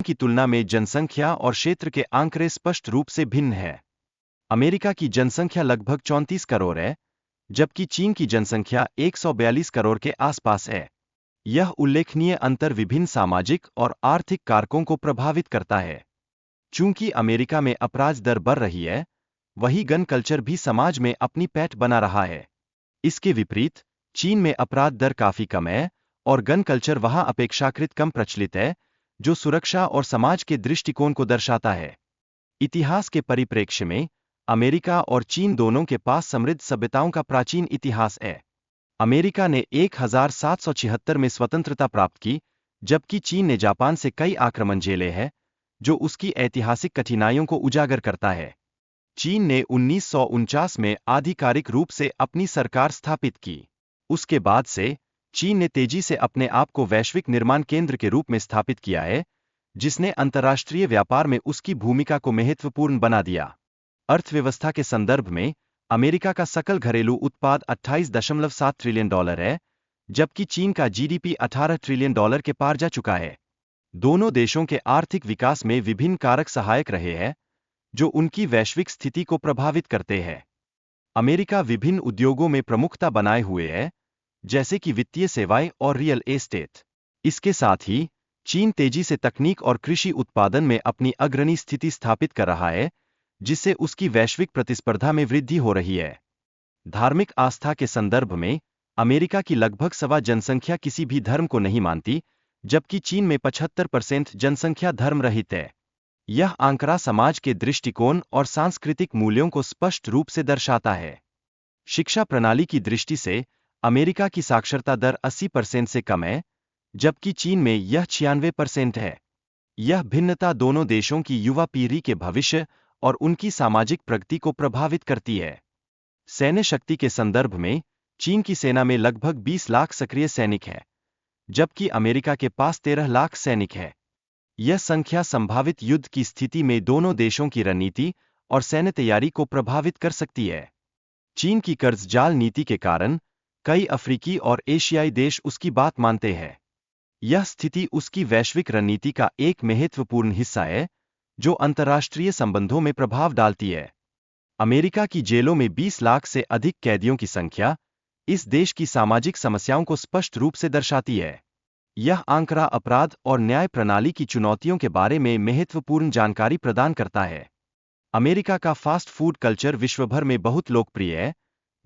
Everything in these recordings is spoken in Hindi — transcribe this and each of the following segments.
की तुलना में जनसंख्या और क्षेत्र के आंकड़े स्पष्ट रूप से भिन्न है। अमेरिका की जनसंख्या लगभग 34 करोड़ है, जबकि चीन की जनसंख्या 142 करोड़ के आसपास है। यह उल्लेखनीय अंतर विभिन्न सामाजिक और आर्थिक कारकों को प्रभावित करता है। चूंकि अमेरिका में अपराध दर बढ़ रही है, वही गन कल्चर भी समाज में अपनी पैठ बना रहा है। इसके विपरीत चीन में अपराध दर काफी कम है और गन कल्चर वहां अपेक्षाकृत कम प्रचलित है, जो सुरक्षा और समाज के दृष्टिकोण को दर्शाता है। इतिहास के परिप्रेक्ष्य में अमेरिका और चीन दोनों के पास समृद्ध सभ्यताओं का प्राचीन इतिहास है। अमेरिका ने 1776 में स्वतंत्रता प्राप्त की, जबकि चीन ने जापान से कई आक्रमण झेले हैं, जो उसकी ऐतिहासिक कठिनाइयों को उजागर करता है। चीन ने 1949 में आधिकारिक रूप से अपनी सरकार स्थापित की। उसके बाद से चीन ने तेजी से अपने आप को वैश्विक निर्माण केंद्र के रूप में स्थापित किया है, जिसने अंतर्राष्ट्रीय व्यापार में उसकी भूमिका को महत्वपूर्ण बना दिया। अर्थव्यवस्था के संदर्भ में अमेरिका का सकल घरेलू उत्पाद $28.7 ट्रिलियन है, जबकि चीन का जीडीपी $18 ट्रिलियन के पार जा चुका है। दोनों देशों के आर्थिक विकास में विभिन्न कारक सहायक रहे हैं, जो उनकी वैश्विक स्थिति को प्रभावित करते हैं। अमेरिका विभिन्न उद्योगों में प्रमुखता बनाए हुए है, जैसे कि वित्तीय सेवाएं और रियल एस्टेट। इसके साथ ही चीन तेजी से तकनीक और कृषि उत्पादन में अपनी अग्रणी स्थिति स्थापित कर रहा है, जिससे उसकी वैश्विक प्रतिस्पर्धा में वृद्धि हो रही है। धार्मिक आस्था के संदर्भ में अमेरिका की लगभग सवा जनसंख्या किसी भी धर्म को नहीं मानती, जबकि चीन में 75% जनसंख्या धर्म रहित है। यह आंकड़ा समाज के दृष्टिकोण और सांस्कृतिक मूल्यों को स्पष्ट रूप से दर्शाता है। शिक्षा प्रणाली की दृष्टि से अमेरिका की साक्षरता दर 80% से कम है, जबकि चीन में यह 96% है। यह भिन्नता दोनों देशों की युवा पीढ़ी के भविष्य और उनकी सामाजिक प्रगति को प्रभावित करती है। सैन्य शक्ति के संदर्भ में चीन की सेना में लगभग 20 लाख सक्रिय सैनिक हैं, जबकि अमेरिका के पास 13 लाख सैनिक हैं। यह संख्या संभावित युद्ध की स्थिति में दोनों देशों की रणनीति और सैन्य तैयारी को प्रभावित कर सकती है। चीन की कर्ज जाल नीति के कारण कई अफ्रीकी और एशियाई देश उसकी बात मानते हैं। यह स्थिति उसकी वैश्विक रणनीति का एक महत्वपूर्ण हिस्सा है, जो अंतर्राष्ट्रीय संबंधों में प्रभाव डालती है। अमेरिका की जेलों में 20 लाख से अधिक कैदियों की संख्या इस देश की सामाजिक समस्याओं को स्पष्ट रूप से दर्शाती है। यह आंकड़ा अपराध और न्याय प्रणाली की चुनौतियों के बारे में महत्वपूर्ण जानकारी प्रदान करता है। अमेरिका का फास्ट फूड कल्चर विश्वभर में बहुत लोकप्रिय है,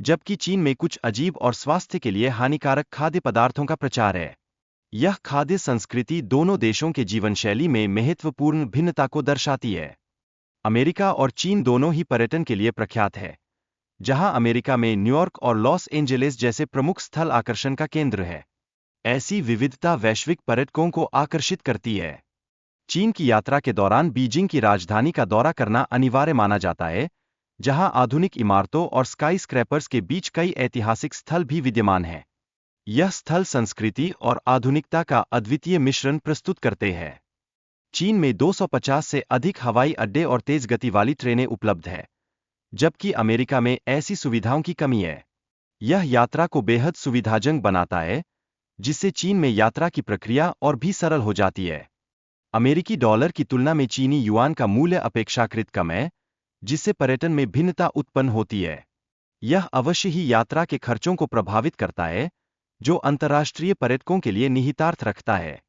जबकि चीन में कुछ अजीब और स्वास्थ्य के लिए हानिकारक खाद्य पदार्थों का प्रचार है। यह खाद्य संस्कृति दोनों देशों के जीवनशैली में महत्वपूर्ण भिन्नता को दर्शाती है। अमेरिका और चीन दोनों ही पर्यटन के लिए प्रख्यात है, जहां अमेरिका में न्यूयॉर्क और लॉस एंजेलिस जैसे प्रमुख स्थल आकर्षण का केंद्र है। ऐसी विविधता वैश्विक पर्यटकों को आकर्षित करती है। चीन की यात्रा के दौरान बीजिंग की राजधानी का दौरा करना अनिवार्य माना जाता है, जहां आधुनिक इमारतों और स्काई स्क्रैपर्स के बीच कई ऐतिहासिक स्थल भी विद्यमान हैं। यह स्थल संस्कृति और आधुनिकता का अद्वितीय मिश्रण प्रस्तुत करते हैं। चीन में 250 से अधिक हवाई अड्डे और तेज गति वाली ट्रेनें उपलब्ध हैं, जबकि अमेरिका में ऐसी सुविधाओं की कमी है। यह यात्रा को बेहद सुविधाजनक बनाता है, जिससे चीन में यात्रा की प्रक्रिया और भी सरल हो जाती है। अमेरिकी डॉलर की तुलना में चीनी युआन का मूल्य अपेक्षाकृत कम है, जिससे पर्यटन में भिन्नता उत्पन्न होती है। यह अवश्य ही यात्रा के खर्चों को प्रभावित करता है, जो अंतर्राष्ट्रीय पर्यटकों के लिए निहितार्थ रखता है।